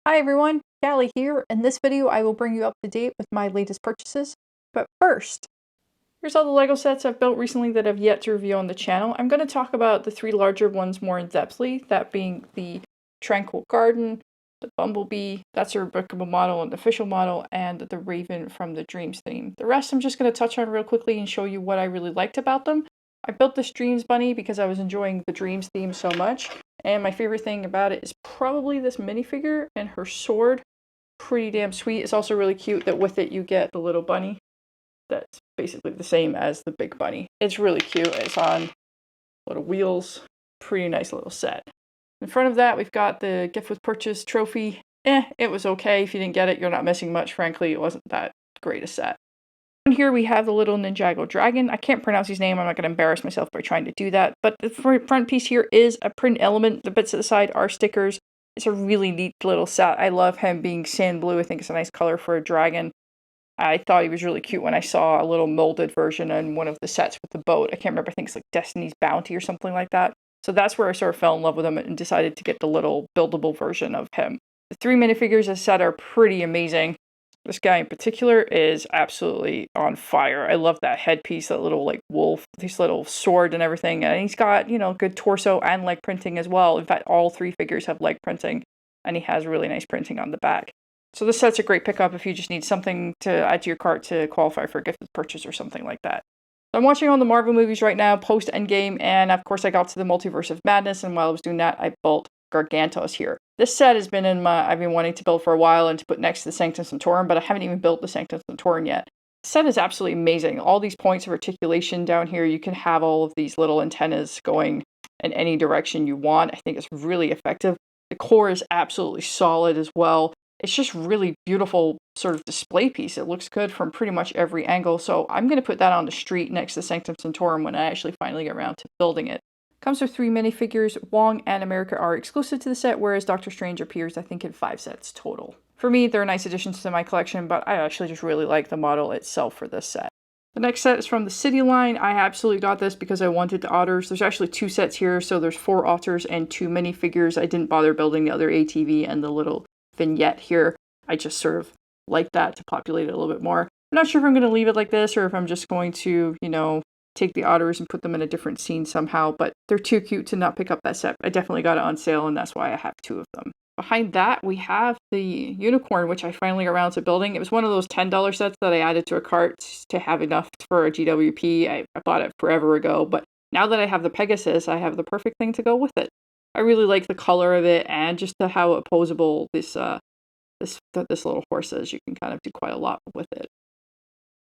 Hi everyone, Callie here. In this video I will bring you up to date with my latest purchases. But first, here's all the LEGO sets I've built recently that I've yet to review on the channel. I'm going to talk about the three larger ones more in-depthly, that being the Tranquil Garden, the Bumblebee, that's a replicable model and official model, and the Raven from the Dreams theme. The rest I'm just going to touch on real quickly and show you what I really liked about them. I built this Dreams bunny because I was enjoying the Dreams theme so much. And my favorite thing about it is probably this minifigure and her sword. Pretty damn sweet. It's also really cute that with it you get the little bunny that's basically the same as the big bunny. It's really cute. It's on little wheels. Pretty nice little set. In front of that we've got the gift with purchase trophy. It was okay. If you didn't get it, you're not missing much. Frankly, it wasn't that great a set. Here we have the little Ninjago dragon. I can't pronounce his name. I'm not going to embarrass myself by trying to do that. But the front piece here is a print element. The bits at the side are stickers. It's a really neat little set. I love him being sand blue. I think it's a nice color for a dragon. I thought he was really cute when I saw a little molded version in one of the sets with the boat. I can't remember. I think it's like Destiny's Bounty or something like that. So that's where I sort of fell in love with him and decided to get the little buildable version of him. The three minifigures as set are pretty amazing. This guy in particular is absolutely on fire. I love that headpiece, that little like wolf, this little sword and everything. And he's got, you know, good torso and leg printing as well. In fact, all three figures have leg printing and he has really nice printing on the back. So this set's a great pickup if you just need something to add to your cart to qualify for a gift with purchase or something like that. So I'm watching all the Marvel movies right now, post Endgame, and of course I got to the Multiverse of Madness, and while I was doing that, I built Gargantos here. This set has been I've been wanting to build for a while and to put next to the Sanctum Sanctorum, but I haven't even built the Sanctum Sanctorum yet. The set is absolutely amazing. All these points of articulation down here, you can have all of these little antennas going in any direction you want. I think it's really effective. The core is absolutely solid as well. It's just really beautiful sort of display piece. It looks good from pretty much every angle, so I'm going to put that on the street next to the Sanctum Sanctorum when I actually finally get around to building it. Comes with 3 minifigures. Wong and America are exclusive to the set, whereas Doctor Strange appears, I think, in 5 sets total. For me, they're nice additions to my collection, but I actually just really like the model itself for this set. The next set is from the City line. I absolutely got this because I wanted the otters. There's actually 2 sets here, so there's 4 otters and 2 minifigures. I didn't bother building the other ATV and the little vignette here. I just sort of like that to populate it a little bit more. I'm not sure if I'm going to leave it like this or if I'm just going to, you know, take the otters and put them in a different scene somehow, but they're too cute to not pick up that set. I definitely got it on sale, and that's why I have 2 of them. Behind that, we have the unicorn, which I finally got around to building. It was one of those $10 sets that I added to a cart to have enough for a GWP. I bought it forever ago, but now that I have the Pegasus, I have the perfect thing to go with it. I really like the color of it and just how opposable this little horse is. You can kind of do quite a lot with it.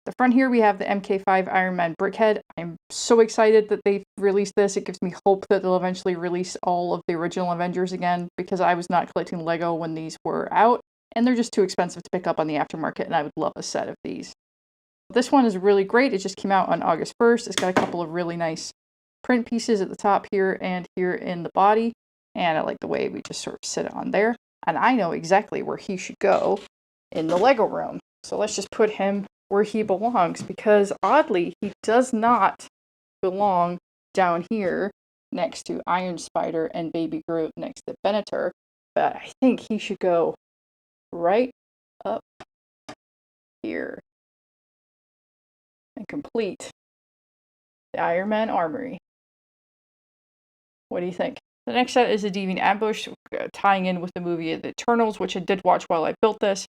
The front here we have the MK5 Iron Man Brickhead. I'm so excited that they've released this. It gives me hope that they'll eventually release all of the original Avengers again, because I was not collecting Lego when these were out, and they're just too expensive to pick up on the aftermarket, and I would love a set of these. This one is really great. It just came out on August 1st. It's got a couple of really nice print pieces at the top here and here in the body, and I like the way we just sort of sit on there. And I know exactly where he should go in the Lego room. So let's just put him where he belongs, because oddly he does not belong down here next to Iron Spider and Baby Groot next to Venator, but I think he should go right up here and complete the Iron Man armory. What do you think? The next set is the Deviant Ambush, tying in with the movie The Eternals, which I did watch while I built this.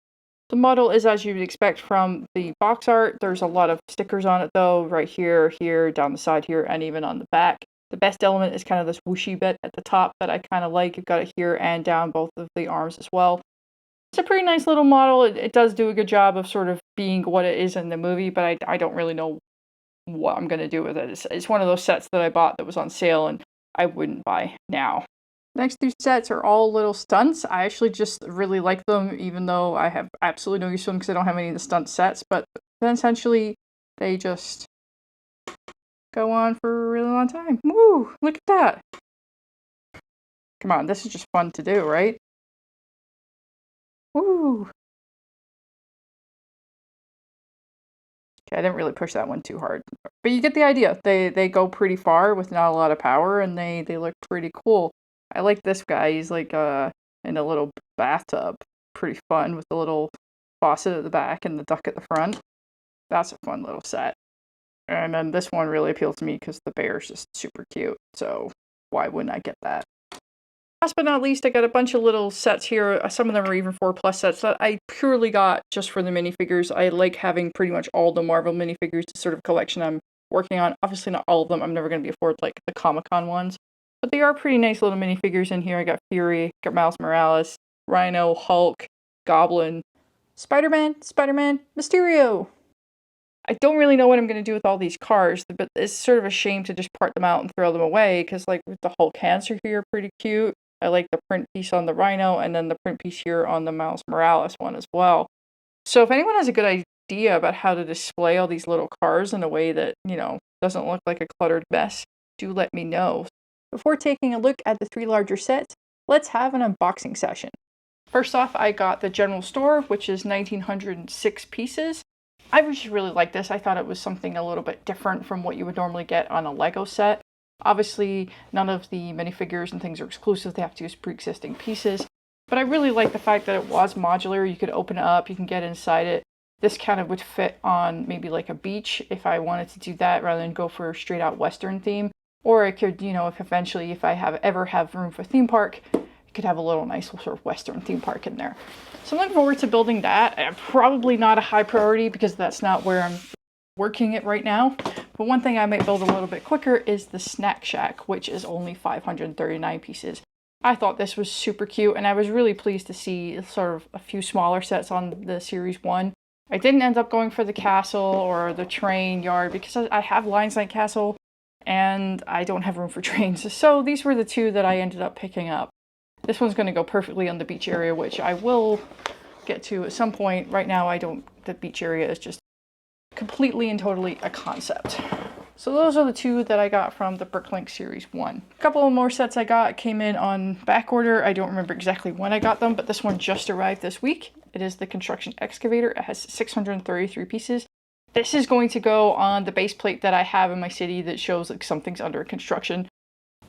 The model is as you would expect from the box art. There's a lot of stickers on it though, right here, here, down the side here, and even on the back. The best element is kind of this whooshy bit at the top that I kind of like. You've got it here and down both of the arms as well. It's a pretty nice little model. It does do a good job of sort of being what it is in the movie, but I don't really know what I'm going to do with it. It's one of those sets that I bought that was on sale and I wouldn't buy now. Next 2 sets are all little stunts. I actually just really like them, even though I have absolutely no use for them because I don't have any of the stunt sets, but then essentially they just go on for a really long time. Woo! Look at that! Come on, this is just fun to do, right? Woo! Okay, I didn't really push that one too hard, but you get the idea. They go pretty far with not a lot of power, and they look pretty cool. I like this guy. He's like in a little bathtub. Pretty fun with the little faucet at the back and the duck at the front. That's a fun little set. And then this one really appealed to me because the bear's just super cute. So why wouldn't I get that? Last but not least, I got a bunch of little sets here. Some of them are even 4+ sets that I purely got just for the minifigures. I like having pretty much all the Marvel minifigures, the sort of collection I'm working on. Obviously not all of them. I'm never going to be afford like the Comic-Con ones. But they are pretty nice little minifigures in here. I got Fury, got Miles Morales, Rhino, Hulk, Goblin, Spider-Man, Mysterio. I don't really know what I'm going to do with all these cars, but it's sort of a shame to just part them out and throw them away, because like with the Hulk hands here are pretty cute. I like the print piece on the Rhino, and then the print piece here on the Miles Morales one as well. So if anyone has a good idea about how to display all these little cars in a way that, you know, doesn't look like a cluttered mess, do let me know. Before taking a look at the 3 larger sets, let's have an unboxing session. First off, I got the general store, which is 1,906 pieces. I just really like this. I thought it was something a little bit different from what you would normally get on a Lego set. Obviously, none of the minifigures and things are exclusive. They have to use pre-existing pieces. But I really like the fact that it was modular. You could open it up, you can get inside it. This kind of would fit on maybe like a beach if I wanted to do that rather than go for a straight out Western theme. Or I could, you know, if I ever have room for a theme park, you could have a little nice sort of Western theme park in there. So I'm looking forward to building that. Probably not a high priority because that's not where I'm working it right now. But one thing I might build a little bit quicker is the Snack Shack, which is only 539 pieces. I thought this was super cute, and I was really pleased to see sort of a few smaller sets on the Series 1. I didn't end up going for the castle or the train yard because I have Lions Night Castle and I don't have room for trains. So these were the 2 that I ended up picking up. This one's going to go perfectly on the beach area, which I will get to at some point. Right now, the beach area is just completely and totally a concept. So those are the 2 that I got from the Bricklink Series 1. A couple of more sets I got came in on back order. I don't remember exactly when I got them, but this one just arrived this week. It is the Construction Excavator. It has 633 pieces. This is going to go on the base plate that I have in my city that shows like something's under construction.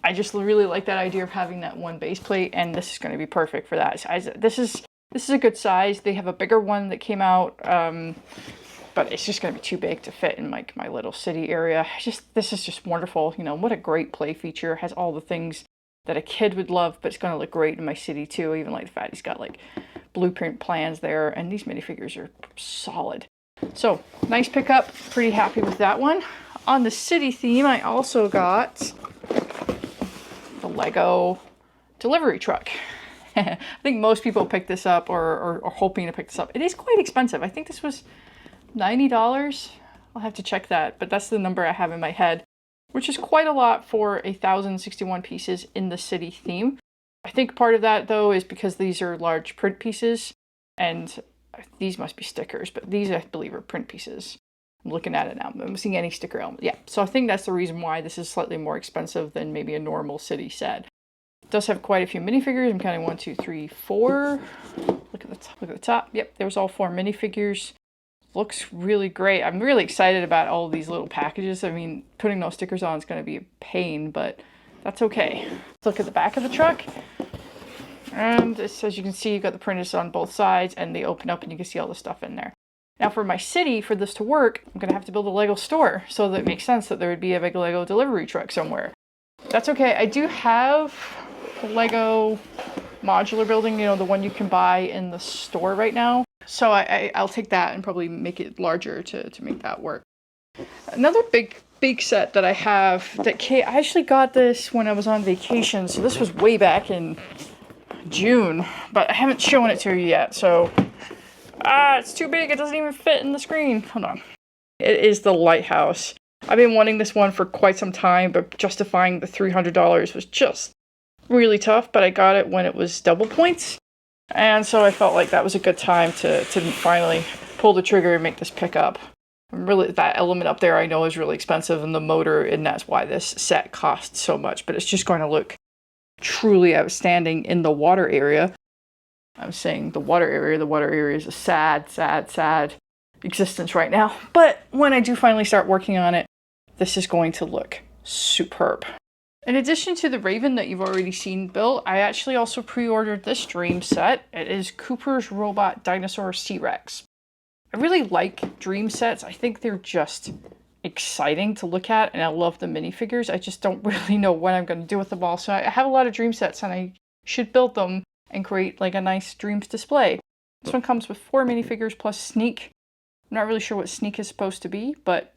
I just really like that idea of having that one base plate, and this is going to be perfect for that. This is a good size. They have a bigger one that came out, but it's just going to be too big to fit in like my little city area. This is just wonderful. You know, what a great play feature. It has all the things that a kid would love, but it's going to look great in my city too. Even like the fact he's got like blueprint plans there, and these minifigures are solid. So nice pickup. Pretty happy with that one. On the city theme, I also got the Lego delivery truck. I think most people pick this up or are hoping to pick this up. It is quite expensive. I think this was $90. I'll have to check that, but that's the number I have in my head, which is quite a lot for 1,061 pieces in the city theme. I think part of that though is because these are large print pieces, and these must be stickers, but these I believe are print pieces. I'm looking at it now. I'm missing any sticker element. Yeah, so I think that's the reason why this is slightly more expensive than maybe a normal city set. It does have quite a few minifigures. I'm counting 1, 2, 3, 4. Look at the top. Yep, there's all 4 minifigures. Looks really great. I'm really excited about all these little packages. I mean, putting those stickers on is going to be a pain, but that's okay. Let's look at the back of the truck. And as you can see, you've got the printers on both sides, and they open up and you can see all the stuff in there. Now for my city, for this to work, I'm going to have to build a Lego store, so that it makes sense that there would be a big Lego delivery truck somewhere. That's okay. I do have the Lego modular building, you know, the one you can buy in the store right now. So I'll take that and probably make it larger to make that work. Another big set that I have that I actually got this when I was on vacation, so this was way back in June, but I haven't shown it to you yet, so it's too big. It doesn't even fit in the screen. Hold on. It is the Lighthouse. I've been wanting this one for quite some time, but justifying the $300 was just really tough, but I got it when it was double points. And so I felt like that was a good time to finally pull the trigger and make this pickup. Really, that element up there I know is really expensive, and the motor, and that's why this set costs so much, but it's just going to look truly outstanding in the water area. I'm saying the water area is a sad existence right now. But when I do finally start working on it, this is going to look superb. In addition to the Raven that you've already seen built, I actually also pre-ordered this Dream set. It is Cooper's Robot Dinosaur T-Rex. I really like Dream sets. I think they're just exciting to look at, and I love the minifigures. I just don't really know what I'm going to do with them all. So I have a lot of Dream sets, and I should build them and create like a nice Dreams display. This one comes with 4 minifigures plus Sneak. I'm not really sure what Sneak is supposed to be, but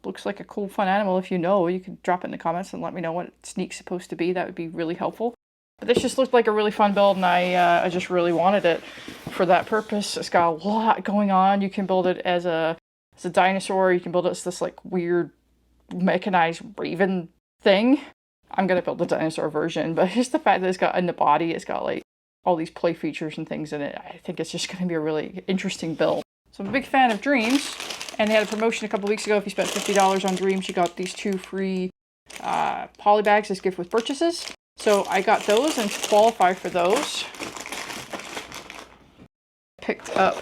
looks like a cool, fun animal. If you know, you can drop it in the comments and let me know what Sneak's supposed to be. That would be really helpful. But this just looked like a really fun build, and I just really wanted it for that purpose. It's got a lot going on. You can build it as a dinosaur. You can build it as this like weird mechanized raven thing. I'm gonna build the dinosaur version, but just the fact that it's got in the body, it's got like all these play features and things in it. I think it's just gonna be a really interesting build. So I'm a big fan of Dreams. And they had a promotion a couple weeks ago. If you spent $50 on Dreams, you got these 2 free poly bags as gift with purchases. So I got those, and to qualify for those, picked up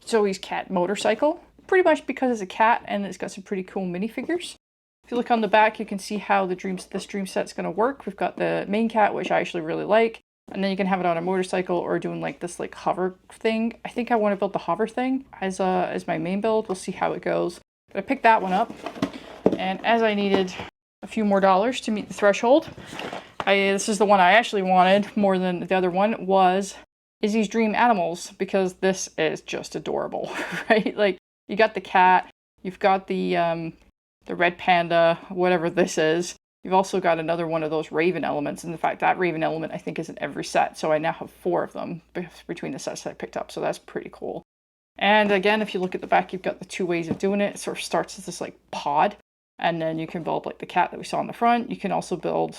Zoe's cat motorcycle. Pretty much because it's a cat and it's got some pretty cool minifigures. If you look on the back, you can see how this Dream set's going to work. We've got the main cat, which I actually really like. And then you can have it on a motorcycle or doing like this like hover thing. I think I want to build the hover thing as my main build. We'll see how it goes. But I picked that one up. And as I needed a few more dollars to meet the threshold, this is the one I actually wanted more than the other one, was Izzie's Dream Animals, because this is just adorable, right? Like, you got the cat, you've got the red panda, whatever this is. You've also got another one of those Raven elements. And in fact, that Raven element I think is in every set. So I now have 4 of them between the sets that I picked up. So that's pretty cool. And again, if you look at the back, you've got the 2 ways of doing it. It sort of starts as this like pod. And then you can build like the cat that we saw in the front. You can also build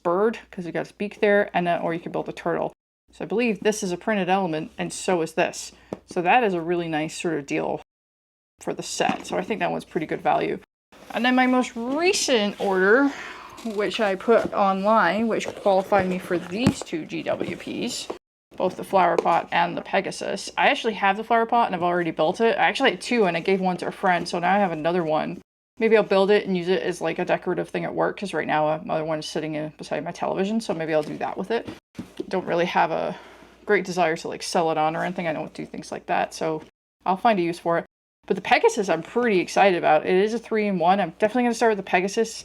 bird because you got its beak there. And then, or you can build a turtle. So I believe this is a printed element, and so is this. So that is a really nice sort of deal for the set. So I think that one's pretty good value. And then my most recent order, which I put online, which qualified me for these 2 GWPs, both the flower pot and the Pegasus. I actually have the flower pot and I've already built it. I actually had 2 and I gave one to a friend, so now I have another one. Maybe I'll build it and use it as like a decorative thing at work, because right now my other one is sitting beside my television, so maybe I'll do that with it. Don't really have a great desire to like sell it on or anything. I don't do things like that, so I'll find a use for it. But the Pegasus I'm pretty excited about. It is a 3-in-1. I'm definitely going to start with the Pegasus.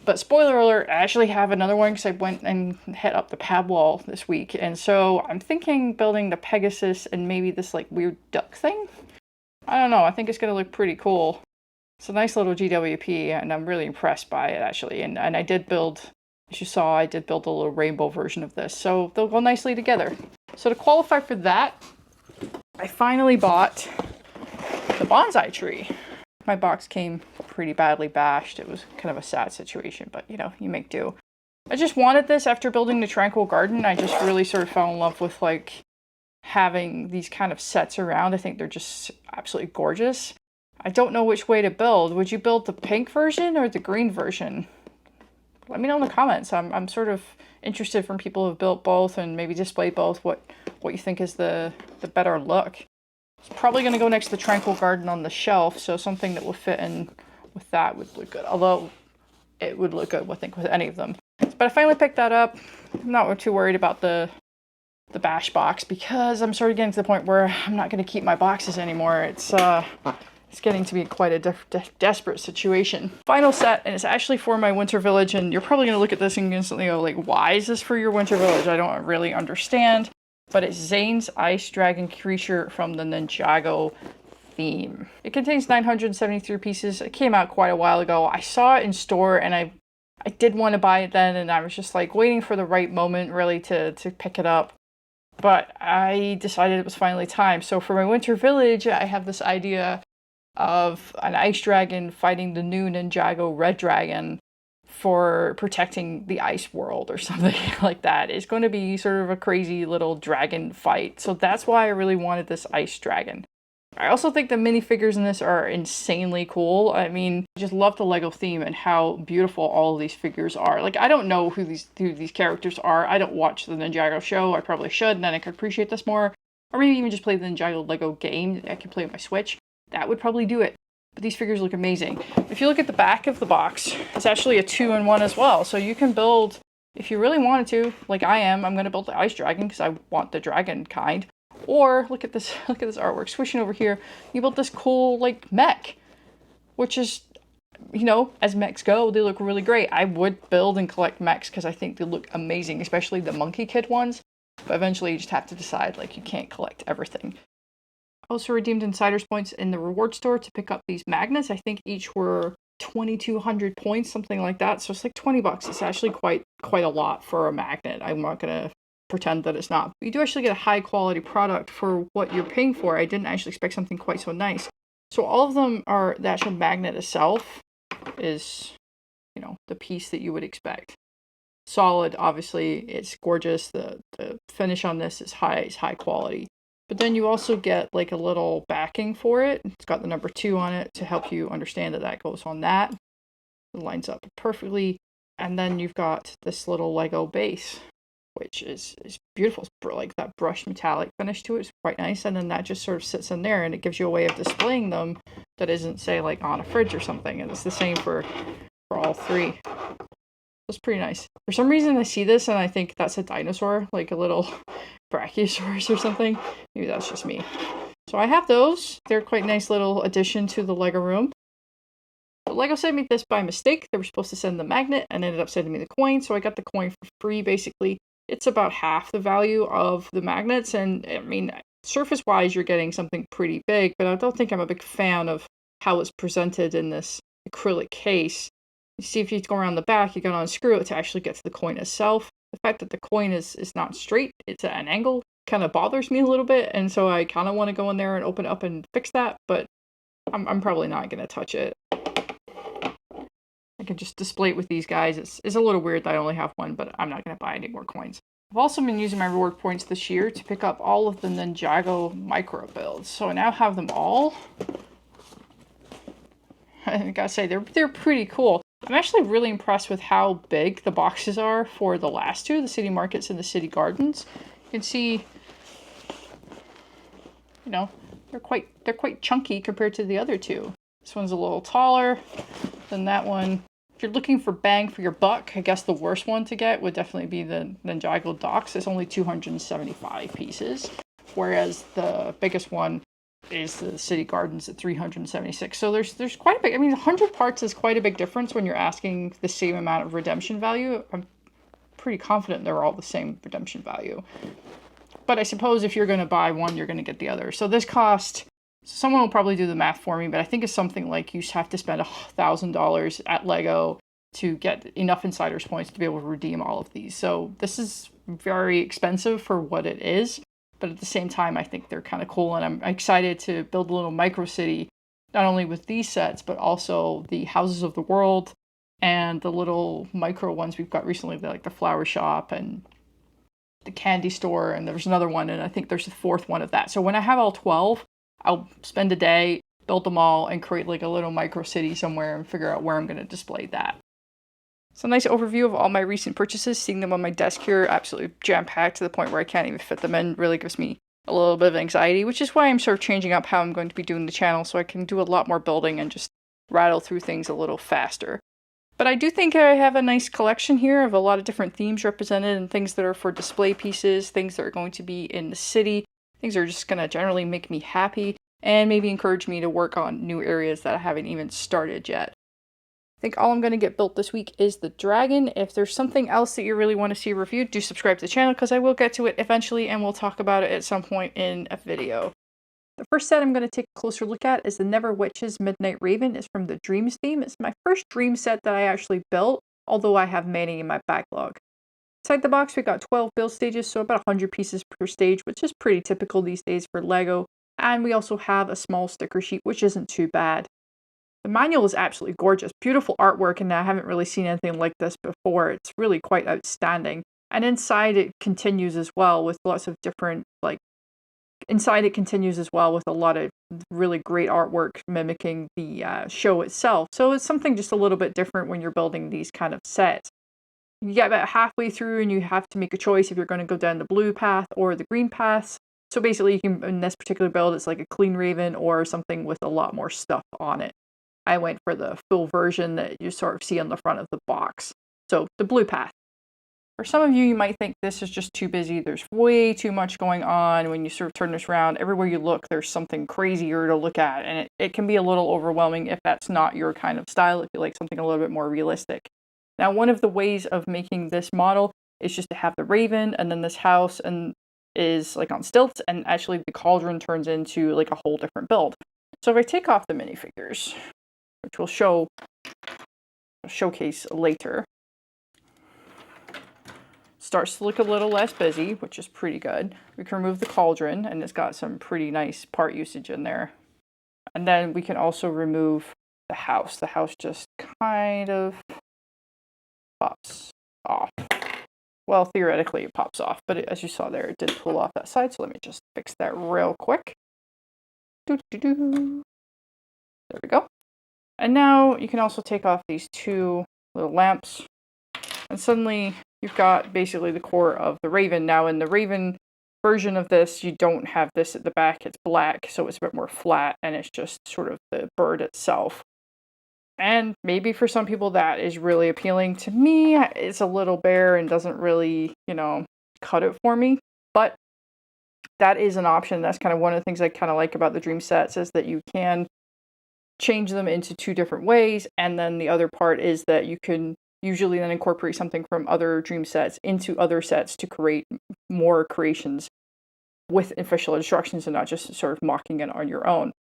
But spoiler alert, I actually have another one because I went and hit up the pad wall this week. And so I'm thinking building the Pegasus and maybe this like weird duck thing. I don't know. I think it's going to look pretty cool. It's a nice little GWP and I'm really impressed by it actually. And I did build, as you saw, I did build a little rainbow version of this. So they'll go nicely together. So to qualify for that, I finally bought the bonsai tree. My box came pretty badly bashed. It was kind of a sad situation, but you know, you make do. I just wanted this after building the Tranquil Garden. I just really sort of fell in love with like having these kind of sets around. I think they're just absolutely gorgeous. I don't know which way to build. Would you build the pink version or the green version? Let me know in the comments. I'm sort of interested from people who've built both and maybe displayed both what you think is the better look. It's probably going to go next to the Tranquil Garden on the shelf, so something that will fit in with that would look good. Although it would look good, I think, with any of them. But I finally picked that up. I'm not too worried about the bash box because I'm sort of getting to the point where I'm not going to keep my boxes anymore. It's getting to be quite a desperate situation. Final set, and it's actually for my winter village, and you're probably going to look at this and instantly go like, why is this for your winter village? I don't really understand. But it's Zane's Ice Dragon creature from the Ninjago theme. It contains 973 pieces. It came out quite a while ago. I saw it in store and I did want to buy it then, and I was just like waiting for the right moment really to pick it up. But I decided it was finally time. So for my winter village, I have this idea of an ice dragon fighting the new Ninjago red dragon for protecting the ice world or something like that. It's going to be sort of a crazy little dragon fight. So that's why I really wanted this ice dragon. I also think the minifigures in this are insanely cool. I mean, I just love the Lego theme and how beautiful all of these figures are. Like, I don't know who these characters are. I don't watch the Ninjago show. I probably should, and then I could appreciate this more. Or maybe even just play the Ninjago Lego game. I could play with my Switch. That would probably do it. but these figures look amazing. If you look at the back of the box, it's actually a 2-in-1 as well. So you can build, if you really wanted to, like I am, I'm going to build the ice dragon because I want the dragon kind. Or look at this artwork. Swishing over here, you built this cool like mech, which is, you know, as mechs go, they look really great. I would build and collect mechs because I think they look amazing, especially the Monkey Kid ones. But eventually you just have to decide, like, you can't collect everything. I also redeemed insiders points in the reward store to pick up these magnets. I think each were 2,200 points, something like that. So it's like 20 bucks. It's actually quite a lot for a magnet. I'm not gonna pretend that it's not. But you do actually get a high quality product for what you're paying for. I didn't actually expect something quite so nice. So all of them are, the actual magnet itself is, you know, the piece that you would expect. Solid, obviously, it's gorgeous. The finish on this is high quality. But then you also get like a little backing for it. It's got the number 2 on it to help you understand that that goes on that. It lines up perfectly. And then you've got this little Lego base, which is beautiful. It's like that brushed metallic finish to it is quite nice. And then that just sort of sits in there and it gives you a way of displaying them that isn't, say, like on a fridge or something. And it's the same for all 3. It's pretty nice. For some reason I see this and I think that's a dinosaur, like a little brachiosaurus or something. Maybe that's just me. So I have those. They're quite nice little addition to the Lego room. But Lego sent me this by mistake. They were supposed to send the magnet and ended up sending me the coin. So I got the coin for free, basically. It's about half the value of the magnets. And I mean, surface-wise, you're getting something pretty big, but I don't think I'm a big fan of how it's presented in this acrylic case. You see, if you go around the back, you gotta unscrew it to actually get to the coin itself. The fact that the coin is not straight, it's at an angle, kind of bothers me a little bit, and so I kind of want to go in there and open it up and fix that, but I'm probably not gonna touch it. I can just display it with these guys. It's a little weird that I only have one, but I'm not gonna buy any more coins. I've also been using my reward points this year to pick up all of the Ninjago micro builds, so I now have them all. I gotta say, they're pretty cool. I'm actually really impressed with how big the boxes are for the last 2, the city markets and the city gardens. You can see, you know, they're quite chunky compared to the other 2. This one's a little taller than that one. If you're looking for bang for your buck, I guess the worst one to get would definitely be the Ninjago docks. It's only 275 pieces, whereas the biggest one is the city gardens at 376. So there's quite a big, I mean, 100 parts is quite a big difference when you're asking the same amount of redemption value. I'm pretty confident they're all the same redemption value. But I suppose if you're going to buy one, you're going to get the other. So this cost, someone will probably do the math for me, but I think it's something like you have to spend $1,000 at Lego to get enough insiders points to be able to redeem all of these. So this is very expensive for what it is. But at the same time, I think they're kind of cool, and I'm excited to build a little micro city, not only with these sets, but also the Houses of the World and the little micro ones we've got recently, like the flower shop and the candy store, and there's another one, and I think there's a 4th one of that. So when I have all 12, I'll spend a day, build them all, and create like a little micro city somewhere and figure out where I'm going to display that. So, nice overview of all my recent purchases. Seeing them on my desk here, absolutely jam-packed to the point where I can't even fit them in, really gives me a little bit of anxiety, which is why I'm sort of changing up how I'm going to be doing the channel, so I can do a lot more building and just rattle through things a little faster. But I do think I have a nice collection here of a lot of different themes represented, and things that are for display pieces, things that are going to be in the city, things that are just going to generally make me happy, and maybe encourage me to work on new areas that I haven't even started yet. I think all I'm going to get built this week is the dragon. If there's something else that you really want to see reviewed, do subscribe to the channel because I will get to it eventually and we'll talk about it at some point in a video. The first set I'm going to take a closer look at is the Never Witches Midnight Raven. It's from the Dreams theme. It's my first Dream set that I actually built, although I have many in my backlog. Inside the box, we got 12 build stages, so about 100 pieces per stage, which is pretty typical these days for Lego. And we also have a small sticker sheet, which isn't too bad. The manual is absolutely gorgeous, beautiful artwork, and I haven't really seen anything like this before. It's really quite outstanding. And inside it continues as well with lots of different, inside it continues as well with a lot of really great artwork mimicking the show itself. So it's something just a little bit different when you're building these kind of sets. You get about halfway through and you have to make a choice if you're going to go down the blue path or the green path. So basically you can, in this particular build, it's like a clean raven or something with a lot more stuff on it. I went for the full version that you sort of see on the front of the box. So the blue path. For some of you, you might think this is just too busy. There's way too much going on. When you sort of turn this around, everywhere you look, there's something crazier to look at. And it can be a little overwhelming if that's not your kind of style, if you like something a little bit more realistic. Now, one of the ways of making this model is just to have the raven and then this house and is like on stilts, and actually the cauldron turns into like a whole different build. So if I take off the minifigures, which we'll showcase later, starts to look a little less busy, which is pretty good. We can remove the cauldron, and it's got some pretty nice part usage in there. And then we can also remove the house. The house just kind of pops off. Well, theoretically it pops off, but as you saw there, it did pull off that side. So let me just fix that real quick. There we go. And now you can also take off these two little lamps, and suddenly you've got basically the core of the raven. Now in the raven version of this, you don't have this at the back. It's black, so it's a bit more flat, and it's just sort of the bird itself. And maybe for some people that is really appealing. To me, it's a little bare and doesn't really, cut it for me. But that is an option. That's kind of one of the things I kind of like about the dream sets, is that you can change them into two different ways. And then the other part is that you can usually then incorporate something from other dream sets into other sets to create more creations with official instructions and not just sort of mocking it on your own.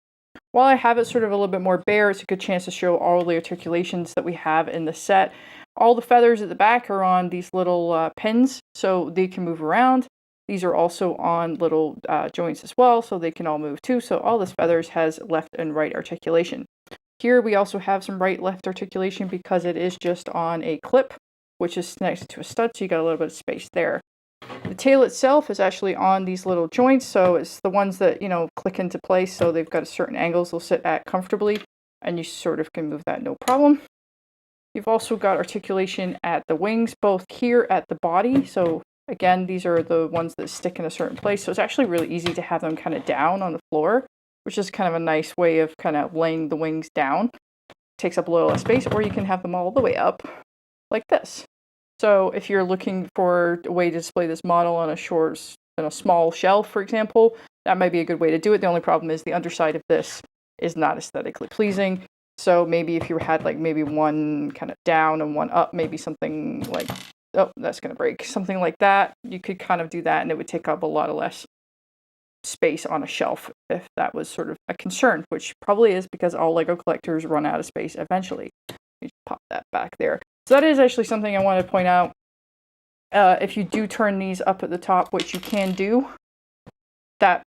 While I have it sort of a little bit more bare, it's a good chance to show all the articulations that we have in the set. All the feathers at the back are on these little pins, so they can move around. These are also on little joints as well, so they can all move too. So all this feathers has left and right articulation. Here we also have some right-left articulation because it is just on a clip, which is connected to a stud, so you got a little bit of space there. The tail itself is actually on these little joints, so it's the ones that, click into place, so they've got a certain angles they'll sit at comfortably, and you sort of can move that no problem. You've also got articulation at the wings, both here at the body, so again, these are the ones that stick in a certain place, so it's actually really easy to have them kind of down on the floor, which is kind of a nice way of kind of laying the wings down. Takes up a little less space, or you can have them all the way up like this. So if you're looking for a way to display this model on a small shelf, for example, that might be a good way to do it. The only problem is the underside of this is not aesthetically pleasing. So maybe if you had like maybe one kind of down and one up, maybe something like, oh, that's going to break, something like that, you could kind of do that, and it would take up a lot of less space on a shelf if that was sort of a concern, which probably is because all Lego collectors run out of space eventually. You just pop that back there. So that is actually something I wanted to point out. If you do turn these up at the top, which you can do, that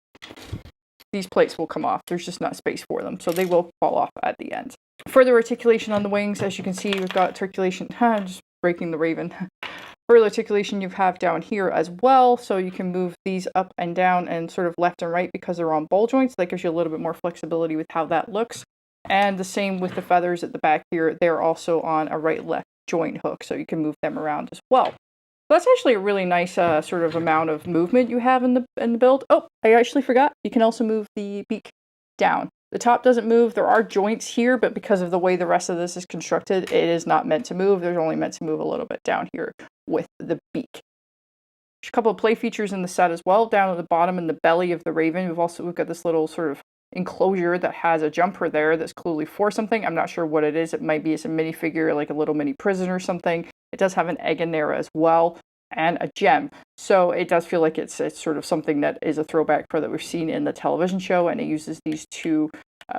these plates will come off. There's just not space for them, so they will fall off at the end. Further articulation on the wings, as you can see, we've got articulation, just breaking the raven. Further articulation you have down here as well, so you can move these up and down and sort of left and right because they're on ball joints. That gives you a little bit more flexibility with how that looks. And the same with the feathers at the back here. They're also on a right-left joint hook, so you can move them around as well. So that's actually a really nice sort of amount of movement you have in the build. Oh, I actually forgot. You can also move the beak down. The top doesn't move. There are joints here, but because of the way the rest of this is constructed, it is not meant to move. They're only meant to move a little bit down here with the beak. There's a couple of play features in the set as well. Down at the bottom in the belly of the raven, we've got this little sort of enclosure that has a jumper there that's clearly for something. I'm not sure what it is. It might be a minifigure, like a little mini prison or something. It does have an egg in there as well, and a gem. So it does feel like it's sort of something that is a throwback for that we've seen in the television show, and it uses these two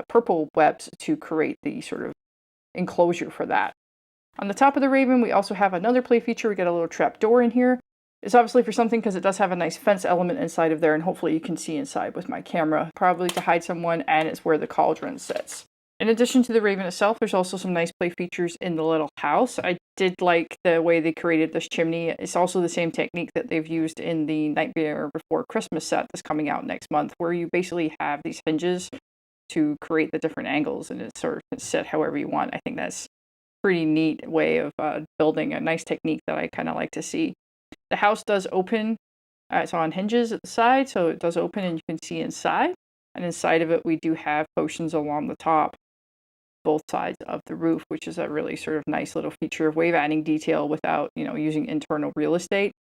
purple webs to create the sort of enclosure for that. On the top of the raven, we also have another play feature. We get a little trap door in here. It's obviously for something because it does have a nice fence element inside of there, and hopefully you can see inside with my camera, probably to hide someone, and it's where the cauldron sits. In addition to the raven itself, there's also some nice play features in the little house. I did like the way they created this chimney. It's also the same technique that they've used in the Nightmare Before Christmas set that's coming out next month, where you basically have these hinges to create the different angles, and it sort of can sit however you want. I think that's a pretty neat way of building a nice technique that I kind of like to see. The house does open. It's on hinges at the side, so it does open and you can see inside. And inside of it, we do have potions along the top. both sides of the roof, which is a really sort of nice little feature of wave adding detail without, using internal real estate.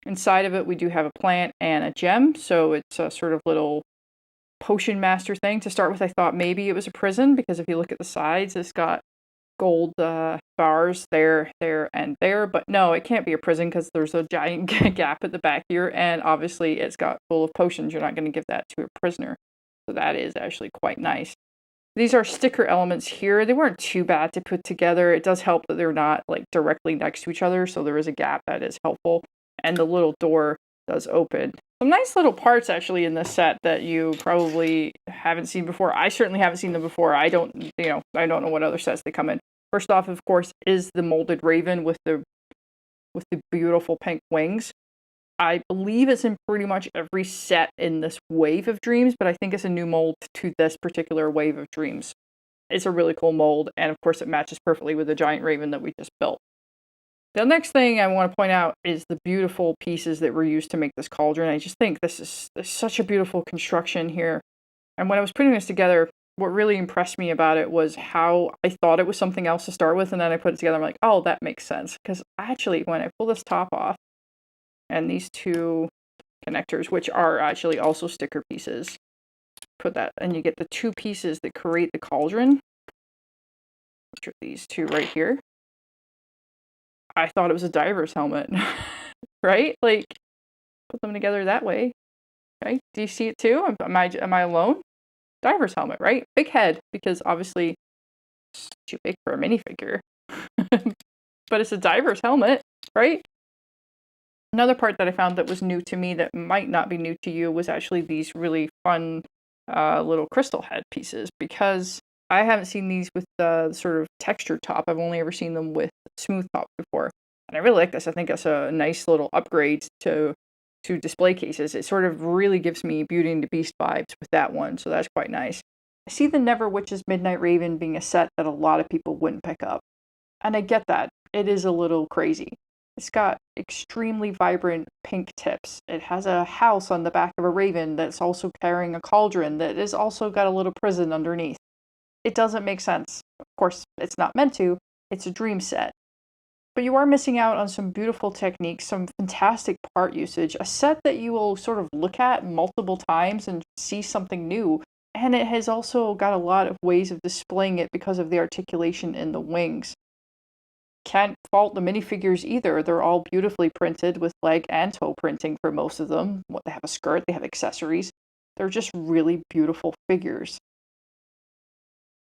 Inside of it, we do have a plant and a gem, so it's a sort of little potion master thing. To start with, I thought maybe it was a prison, because if you look at the sides, it's got gold bars there, and there. But no, it can't be a prison because there's a giant gap at the back here, and obviously it's got full of potions. You're not going to give that to a prisoner. So that is actually quite nice. These are sticker elements here. They weren't too bad to put together. It does help that they're not like directly next to each other, so there is a gap that is helpful. And the little door does open. Some nice little parts actually in this set that you probably haven't seen before. I certainly haven't seen them before. I don't know what other sets they come in. First off, of course, is the molded raven with the beautiful pink wings. I believe it's in pretty much every set in this wave of dreams, but I think it's a new mold to this particular wave of dreams. It's a really cool mold, and of course it matches perfectly with the giant raven that we just built. The next thing I want to point out is the beautiful pieces that were used to make this cauldron. I just think this is such a beautiful construction here. And when I was putting this together, what really impressed me about it was how I thought it was something else to start with, and then I put it together, I'm like, oh, that makes sense. Because actually, when I pull this top off, and these two connectors, which are actually also sticker pieces, put that, and you get the two pieces that create the cauldron, which are these two right here. I thought it was a diver's helmet, right? Like, put them together that way. Okay, do you see it too? Am I alone? Diver's helmet, right? Big head, because obviously it's too big for a minifigure. But it's a diver's helmet, right? Another part that I found that was new to me that might not be new to you was actually these really fun little crystal head pieces, because I haven't seen these with the sort of textured top. I've only ever seen them with smooth top before. And I really like this. I think it's a nice little upgrade to display cases. It sort of really gives me Beauty and the Beast vibes with that one, so that's quite nice. I see the Never Witch's Midnight Raven being a set that a lot of people wouldn't pick up. And I get that. It is a little crazy. It's got extremely vibrant pink tips. It has a house on the back of a raven that's also carrying a cauldron that has also got a little prison underneath. It doesn't make sense. Of course, it's not meant to. It's a dream set. But you are missing out on some beautiful techniques, some fantastic part usage, a set that you will sort of look at multiple times and see something new. And it has also got a lot of ways of displaying it because of the articulation in the wings. Can't fault the minifigures either. They're all beautifully printed with leg and toe printing for most of them. They have a skirt, they have accessories. They're just really beautiful figures.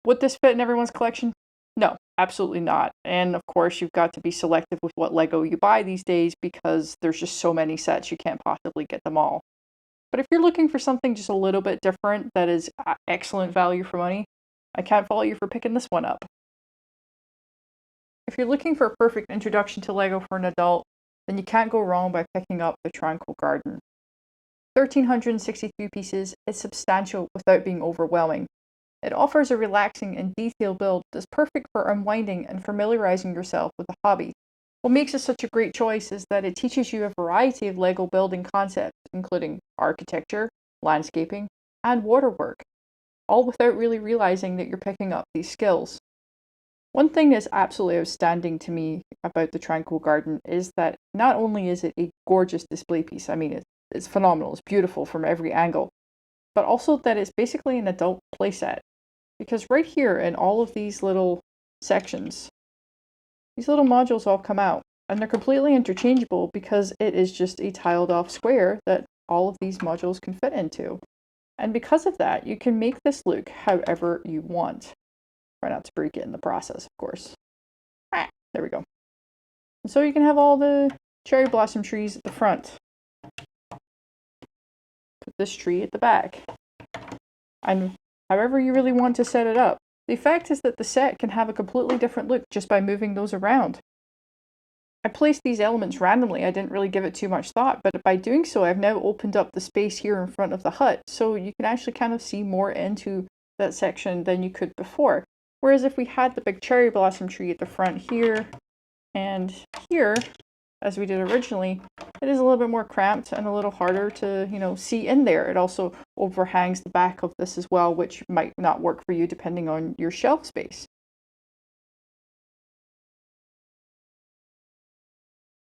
Would this fit in everyone's collection? No, absolutely not. And of course, you've got to be selective with what Lego you buy these days, because there's just so many sets, you can't possibly get them all. But if you're looking for something just a little bit different that is excellent value for money, I can't fault you for picking this one up. If you're looking for a perfect introduction to Lego for an adult, then you can't go wrong by picking up the Tranquil Garden. 1,363 pieces is substantial without being overwhelming. It offers a relaxing and detailed build that's perfect for unwinding and familiarizing yourself with the hobby. What makes it such a great choice is that it teaches you a variety of Lego building concepts, including architecture, landscaping, and waterwork, all without really realizing that you're picking up these skills. One thing that's absolutely outstanding to me about the Tranquil Garden is that not only is it a gorgeous display piece, I mean, it's phenomenal, it's beautiful from every angle, but also that it's basically an adult playset. Because right here in all of these little sections, these little modules all come out, and they're completely interchangeable because it is just a tiled off square that all of these modules can fit into. And because of that, you can make this look however you want. Try not to break it in the process, of course. There we go. And so you can have all the cherry blossom trees at the front. Put this tree at the back. And however you really want to set it up. The fact is that the set can have a completely different look just by moving those around. I placed these elements randomly. I didn't really give it too much thought, but by doing so, I've now opened up the space here in front of the hut, so you can actually kind of see more into that section than you could before. Whereas if we had the big cherry blossom tree at the front here and here, as we did originally, it is a little bit more cramped and a little harder to, see in there. It also overhangs the back of this as well, which might not work for you depending on your shelf space.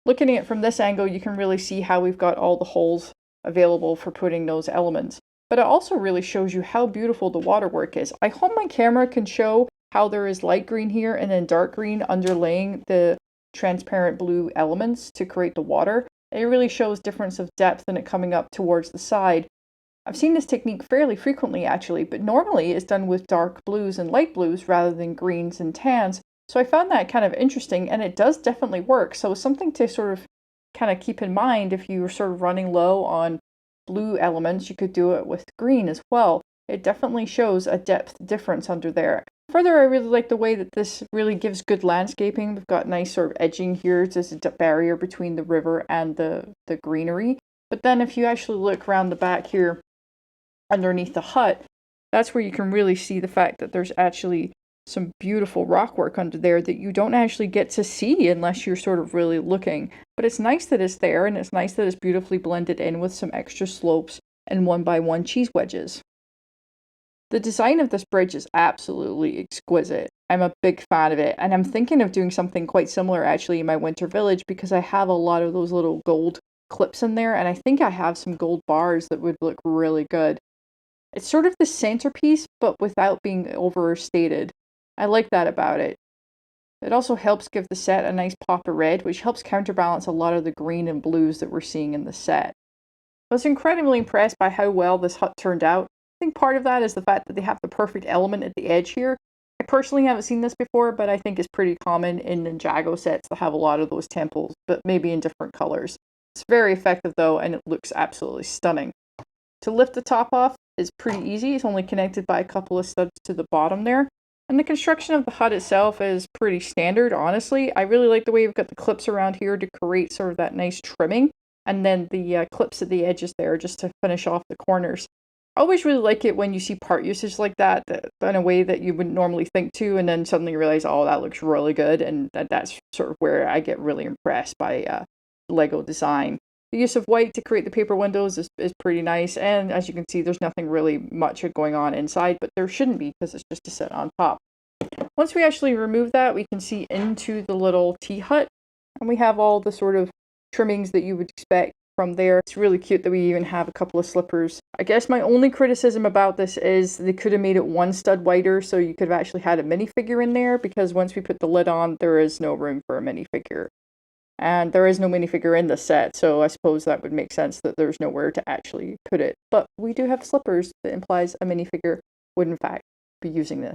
Looking at it from this angle, you can really see how we've got all the holes available for putting those elements. But it also really shows you how beautiful the waterwork is. I hope my camera can show how there is light green here and then dark green underlaying the transparent blue elements to create the water. It really shows difference of depth in it coming up towards the side. I've seen this technique fairly frequently actually, but normally it's done with dark blues and light blues rather than greens and tans. So I found that kind of interesting, and it does definitely work. So something to sort of kind of keep in mind if you're sort of running low on blue elements, you could do it with green as well. It definitely shows a depth difference under there. Further, I really like the way that this really gives good landscaping. We've got nice sort of edging here. There's a barrier between the river and the greenery. But then if you actually look around the back here underneath the hut, that's where you can really see the fact that there's actually some beautiful rock work under there that you don't actually get to see unless you're sort of really looking. But it's nice that it's there, and it's nice that it's beautifully blended in with some extra slopes and 1x1 cheese wedges. The design of this bridge is absolutely exquisite. I'm a big fan of it, and I'm thinking of doing something quite similar actually in my winter village because I have a lot of those little gold clips in there, and I think I have some gold bars that would look really good. It's sort of the centerpiece, but without being overstated. I like that about it. It also helps give the set a nice pop of red, which helps counterbalance a lot of the green and blues that we're seeing in the set. I was incredibly impressed by how well this hut turned out. I think part of that is the fact that they have the perfect element at the edge here. I personally haven't seen this before, but I think it's pretty common in Ninjago sets to have a lot of those temples, but maybe in different colors. It's very effective though, and it looks absolutely stunning. To lift the top off is pretty easy. It's only connected by a couple of studs to the bottom there. And the construction of the hut itself is pretty standard, honestly. I really like the way we've got the clips around here to create sort of that nice trimming, and then the clips at the edges there just to finish off the corners. I always really like it when you see part usage like that in a way that you wouldn't normally think to, and then suddenly you realize, oh, that looks really good, and that's sort of where I get really impressed by Lego design. The use of white to create the paper windows is pretty nice, and as you can see, there's nothing really much going on inside, but there shouldn't be because it's just to sit on top. Once we actually remove that, we can see into the little tea hut, and we have all the sort of trimmings that you would expect from there. It's really cute that we even have a couple of slippers. I guess my only criticism about this is they could have made it one stud wider, so you could have actually had a minifigure in there, because once we put the lid on, there is no room for a minifigure. And there is no minifigure in the set, so I suppose that would make sense that there's nowhere to actually put it. But we do have slippers that implies a minifigure would in fact be using this.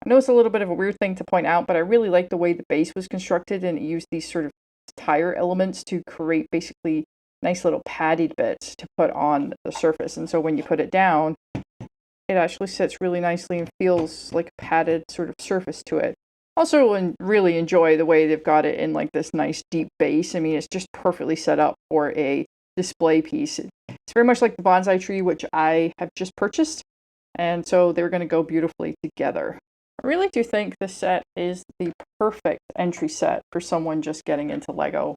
I know it's a little bit of a weird thing to point out, but I really like the way the base was constructed, and it used these sort of tire elements to create basically nice little padded bits to put on the surface. And so when you put it down, it actually sits really nicely and feels like a padded sort of surface to it. Also, really enjoy the way they've got it in like this nice deep base. I mean, it's just perfectly set up for a display piece. It's very much like the bonsai tree, which I have just purchased, and so they're going to go beautifully together. I really do think this set is the perfect entry set for someone just getting into Lego.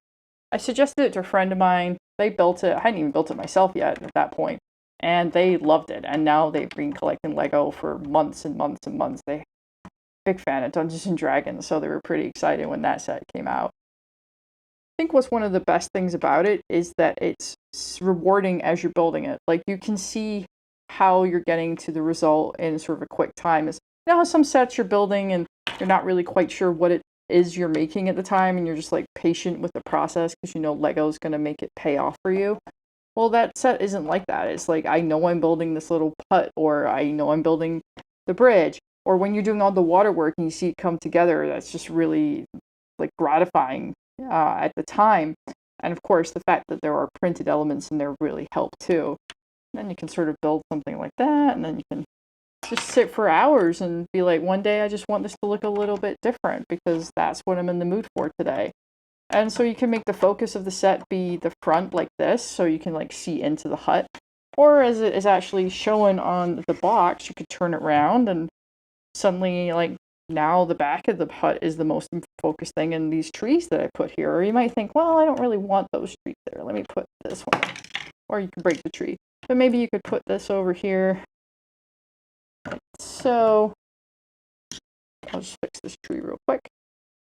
I suggested it to a friend of mine. They built it. I hadn't even built it myself yet at that point, and they loved it. And now they've been collecting Lego for months and months and months. They're big fan of Dungeons and Dragons, so they were pretty excited when that set came out. I think what's one of the best things about it is that it's rewarding as you're building it. Like, you can see how you're getting to the result in sort of a quick time. You know how some sets you're building and you're not really quite sure what it is you're making at the time, and you're just like patient with the process because you know Lego's going to make it pay off for you? Well, that set isn't like that. It's like, I know I'm building this little hut, or I know I'm building the bridge, or when you're doing all the water work and you see it come together, that's just really like gratifying at the time. And of course, the fact that there are printed elements in there really help too. And then you can sort of build something like that, and then you can just sit for hours and be like, one day I just want this to look a little bit different because that's what I'm in the mood for today. And so you can make the focus of the set be the front like this, so you can like see into the hut. Or as it is actually shown on the box, you could turn it around and suddenly, like, now the back of the hut is the most focused thing in these trees that I put here. Or you might think, well, I don't really want those trees there. Let me put this one. Or you can break the tree. But maybe you could put this over here. Like so. I'll just fix this tree real quick.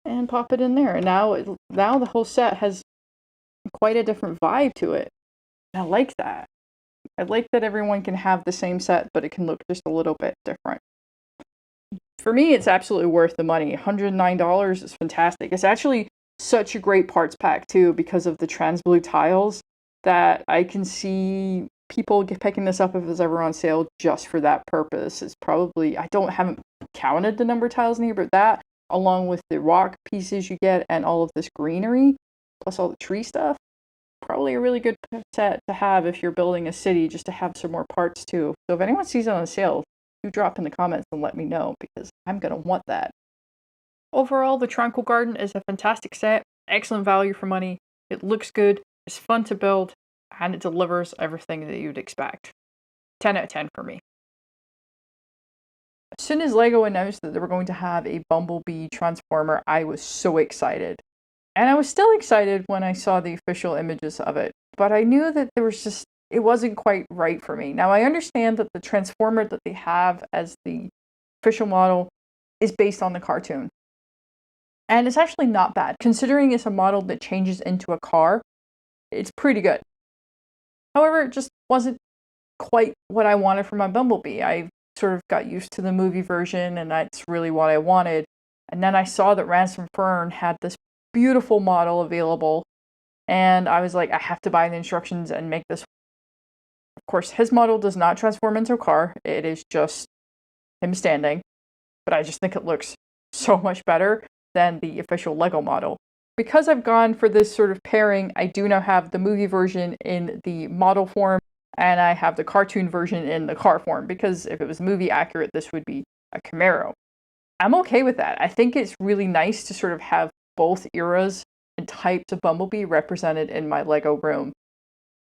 and pop it in there. And now the whole set has quite a different vibe to it. I like that. I like that everyone can have the same set, but it can look just a little bit different. For me, it's absolutely worth the money. $109 is fantastic. It's actually such a great parts pack too, because of the trans blue tiles, that I can see people picking this up if it's ever on sale just for that purpose. It's probably, haven't counted the number of tiles in here, but that, along with the rock pieces you get and all of this greenery, plus all the tree stuff, probably a really good set to have if you're building a city, just to have some more parts too. So if anyone sees it on sale, do drop in the comments and let me know, because I'm going to want that. Overall, the Tranquil Garden is a fantastic set, excellent value for money. It looks good, it's fun to build, and it delivers everything that you'd expect. 10 out of 10 for me. As soon as LEGO announced that they were going to have a Bumblebee Transformer, I was so excited. And I was still excited when I saw the official images of it, but I knew that it wasn't quite right for me. Now, I understand that the Transformer that they have as the official model is based on the cartoon. And it's actually not bad. Considering it's a model that changes into a car, it's pretty good. However, it just wasn't quite what I wanted from my Bumblebee. I sort of got used to the movie version, and that's really what I wanted. And then I saw that Ransom Fern had this beautiful model available, and I was like, I have to buy the instructions and make this. Of course, his model does not transform into a car. It is just him standing. But I just think it looks so much better than the official LEGO model. Because I've gone for this sort of pairing, I do now have the movie version in the model form, and I have the cartoon version in the car form, because if it was movie accurate, this would be a Camaro. I'm okay with that. I think it's really nice to sort of have both eras and types of Bumblebee represented in my LEGO room.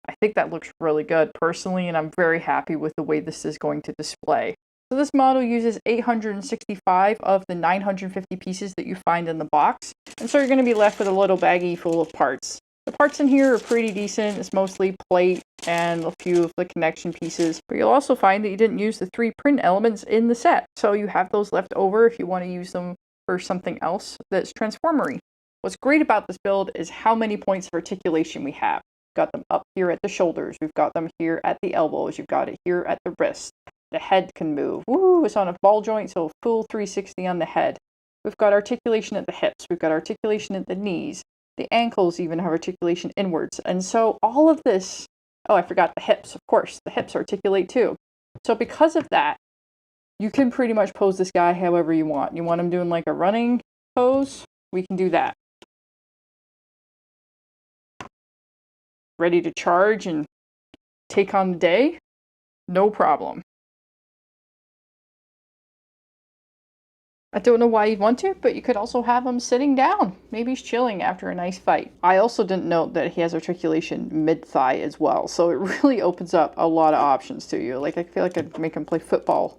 I think that looks really good personally, and I'm very happy with the way this is going to display. So this model uses 865 of the 950 pieces that you find in the box, and so you're going to be left with a little baggie full of parts. The parts in here are pretty decent. It's mostly plate and a few of the connection pieces, but you'll also find that you didn't use the 3 print elements in the set, so you have those left over if you want to use them for something else that's transformery. What's great about this build is how many points of articulation we have. We've got them up here at the shoulders, we've got them here at the elbows, you've got it here at the wrist. The head can move. Woo! It's on a ball joint, so full 360 on the head. We've got articulation at the hips. We've got articulation at the knees. The ankles even have articulation inwards. And so all of this... Oh, I forgot the hips, of course. The hips articulate too. So because of that, you can pretty much pose this guy however you want. You want him doing like a running pose? We can do that. Ready to charge and take on the day? No problem. I don't know why you'd want to, but you could also have him sitting down. Maybe he's chilling after a nice fight. I also didn't note that he has articulation mid-thigh as well, so it really opens up a lot of options to you. Like, I feel like I'd make him play football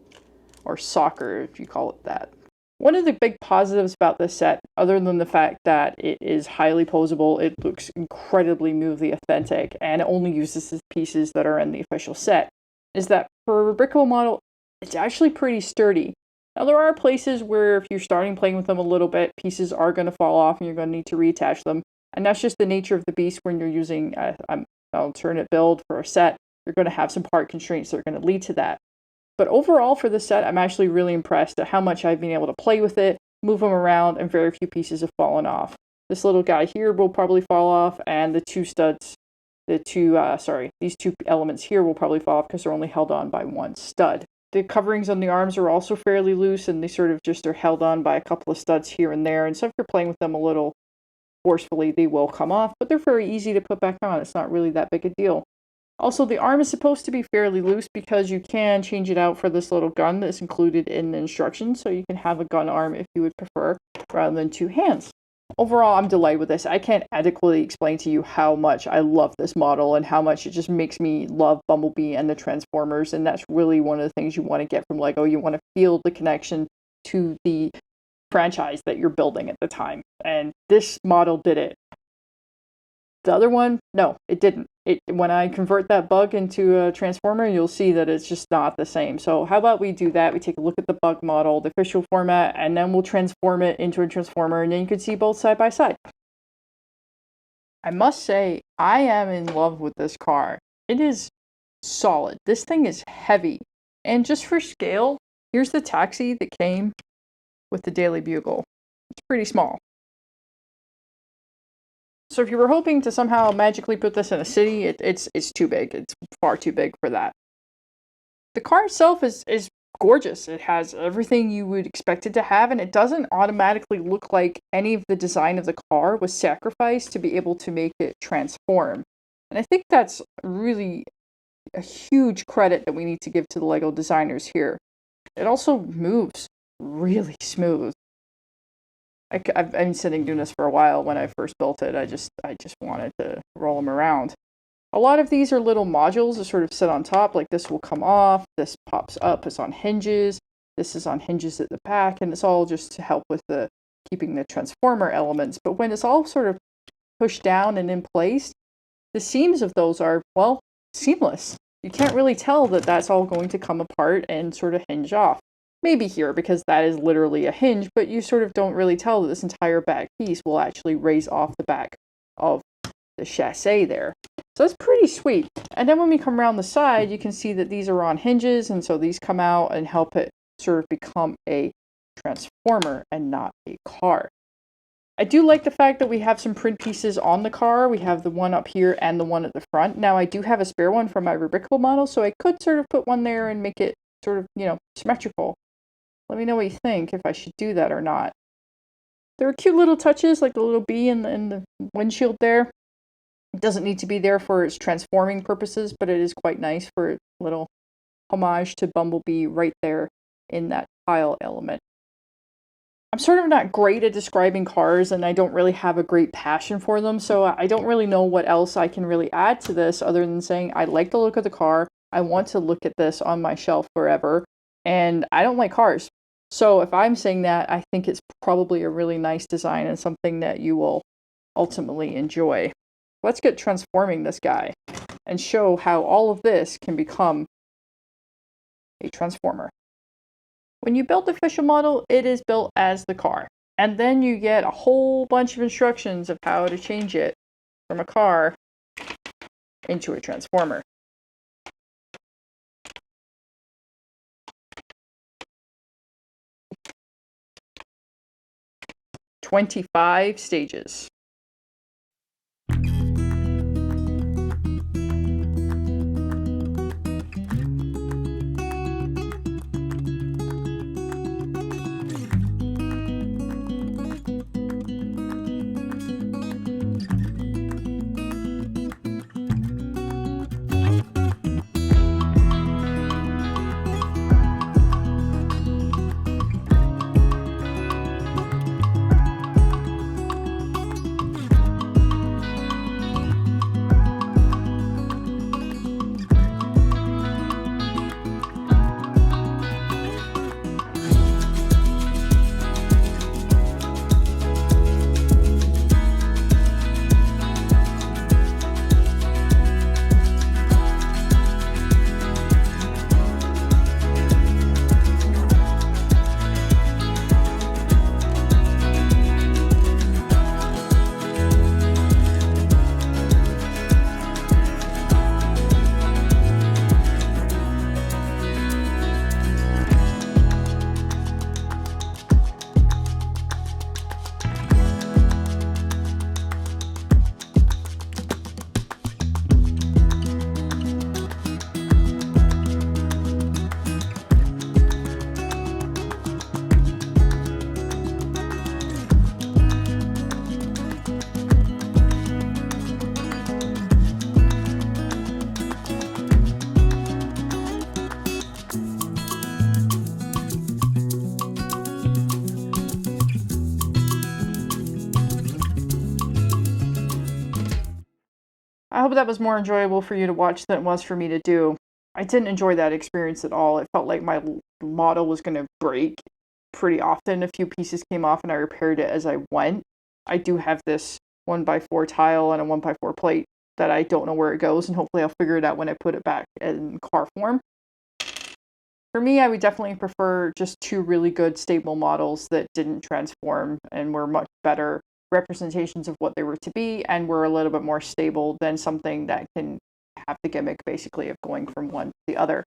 or soccer, if you call it that. One of the big positives about this set, other than the fact that it is highly posable, it looks incredibly movie authentic, and it only uses the pieces that are in the official set, is that for a brickable model, it's actually pretty sturdy. Now, there are places where if you're starting playing with them a little bit, pieces are going to fall off and you're going to need to reattach them. And that's just the nature of the beast when you're using an alternate build for a set. You're going to have some part constraints that are going to lead to that. But overall for this set, I'm actually really impressed at how much I've been able to play with it, move them around, and very few pieces have fallen off. This little guy here will probably fall off, and the two studs, these two elements here will probably fall off because they're only held on by one stud. The coverings on the arms are also fairly loose, and they sort of just are held on by a couple of studs here and there. And so if you're playing with them a little forcefully, they will come off, but they're very easy to put back on. It's not really that big a deal. Also, the arm is supposed to be fairly loose because you can change it out for this little gun that's included in the instructions. So you can have a gun arm if you would prefer, rather than 2 hands. Overall, I'm delighted with this. I can't adequately explain to you how much I love this model and how much it just makes me love Bumblebee and the Transformers, and that's really one of the things you want to get from LEGO. You want to feel the connection to the franchise that you're building at the time, and this model did it. The other one, no, it didn't. when I convert that bug into a transformer, you'll see that it's just not the same. So how about we do that? We take a look at the bug model, the official format, and then we'll transform it into a transformer, and then you can see both side by side. I must say, I am in love with this car. It is solid. This thing is heavy. And just for scale, here's the taxi that came with the Daily Bugle. It's pretty small. So if you were hoping to somehow magically put this in a city, it's too big. It's far too big for that. The car itself is gorgeous. It has everything you would expect it to have, and it doesn't automatically look like any of the design of the car was sacrificed to be able to make it transform. And I think that's really a huge credit that we need to give to the LEGO designers here. It also moves really smooth. I've been sitting doing this for a while. When I first built it, I just wanted to roll them around. A lot of these are little modules that sort of sit on top, like this will come off, this pops up, it's on hinges, this is on hinges at the back, and it's all just to help with the keeping the transformer elements. But when it's all sort of pushed down and in place, the seams of those are, well, seamless. You can't really tell that that's all going to come apart and sort of hinge off. Maybe here, because that is literally a hinge, but you sort of don't really tell that this entire back piece will actually raise off the back of the chassis there. So that's pretty sweet. And then when we come around the side, you can see that these are on hinges, and so these come out and help it sort of become a transformer and not a car. I do like the fact that we have some print pieces on the car. We have the one up here and the one at the front. Now I do have a spare one from my rebrickable model, so I could sort of put one there and make it sort of, symmetrical. Let me know what you think, if I should do that or not. There are cute little touches, like the little bee in the windshield there. It doesn't need to be there for its transforming purposes, but it is quite nice for a little homage to Bumblebee right there in that tile element. I'm sort of not great at describing cars, and I don't really have a great passion for them, so I don't really know what else I can really add to this other than saying I like the look of the car, I want to look at this on my shelf forever, and I don't like cars. So if I'm saying that, I think it's probably a really nice design and something that you will ultimately enjoy. Let's get transforming this guy and show how all of this can become a transformer. When you build the official model, it is built as the car. And then you get a whole bunch of instructions of how to change it from a car into a transformer. "25 stages. I hope that was more enjoyable for you to watch than it was for me to do. I didn't enjoy that experience at all. It felt like my model was going to break pretty often. A few pieces came off and I repaired it as I went. I do have this 1x4 tile and a 1x4 plate that I don't know where it goes, and hopefully I'll figure it out when I put it back in car form. For me, I would definitely prefer just two really good stable models that didn't transform and were much better representations of what they were to be and were a little bit more stable than something that can have the gimmick basically of going from one to the other.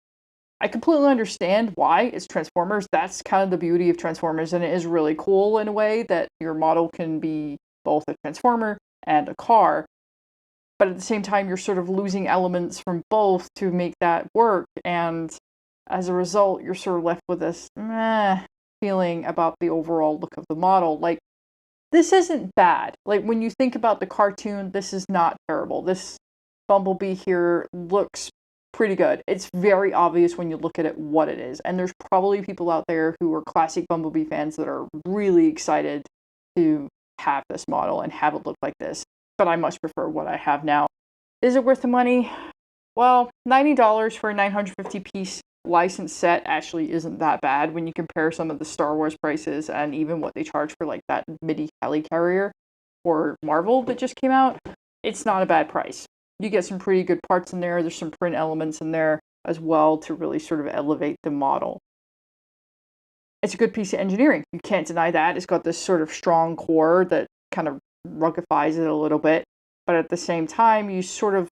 I completely understand why it's Transformers. That's kind of the beauty of Transformers, and it is really cool in a way that your model can be both a Transformer and a car. But at the same time, you're sort of losing elements from both to make that work, and as a result, you're sort of left with this meh feeling about the overall look of the model. Like, this isn't bad. Like, when you think about the cartoon, this is not terrible. This Bumblebee here looks pretty good. It's very obvious when you look at it what it is. And there's probably people out there who are classic Bumblebee fans that are really excited to have this model and have it look like this. But I much prefer what I have now. Is it worth the money? Well, $90 for a 950 piece licensed set actually isn't that bad when you compare some of the Star Wars prices and even what they charge for like that midi helicarrier for Marvel that just came out. It's not a bad price. You get some pretty good parts in there. There's some print elements in there as well to really sort of elevate the model. It's a good piece of engineering. You can't deny that. It's got this sort of strong core that kind of rugifies it a little bit. But at the same time, you sort of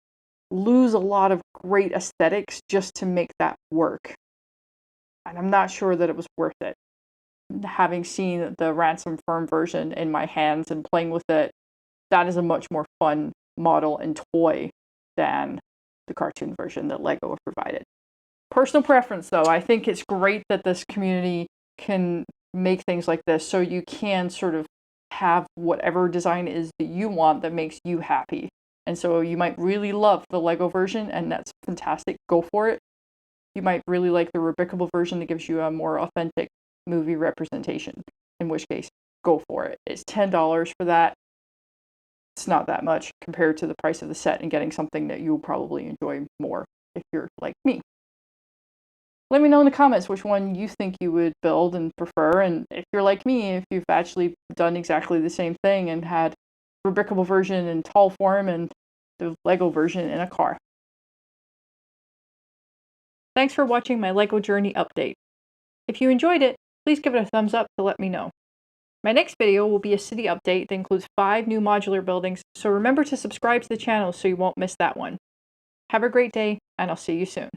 lose a lot of great aesthetics just to make that work. And I'm not sure that it was worth it. Having seen the Ransom Firm version in my hands and playing with it, that is a much more fun model and toy than the cartoon version that LEGO provided. Personal preference, though, I think it's great that this community can make things like this so you can sort of have whatever design is that you want that makes you happy. And so you might really love the LEGO version, and that's fantastic. Go for it. You might really like the Rubricable version that gives you a more authentic movie representation, in which case, go for it. It's $10 for that. It's not that much compared to the price of the set and getting something that you'll probably enjoy more if you're like me. Let me know in the comments which one you think you would build and prefer, and if you're like me, if you've actually done exactly the same thing and had Rubricable version in tall form and the LEGO version in a car. Thanks for watching my LEGO Journey update. If you enjoyed it, please give it a thumbs up to let me know. My next video will be a city update that includes 5 new modular buildings, so remember to subscribe to the channel so you won't miss that one. Have a great day, and I'll see you soon.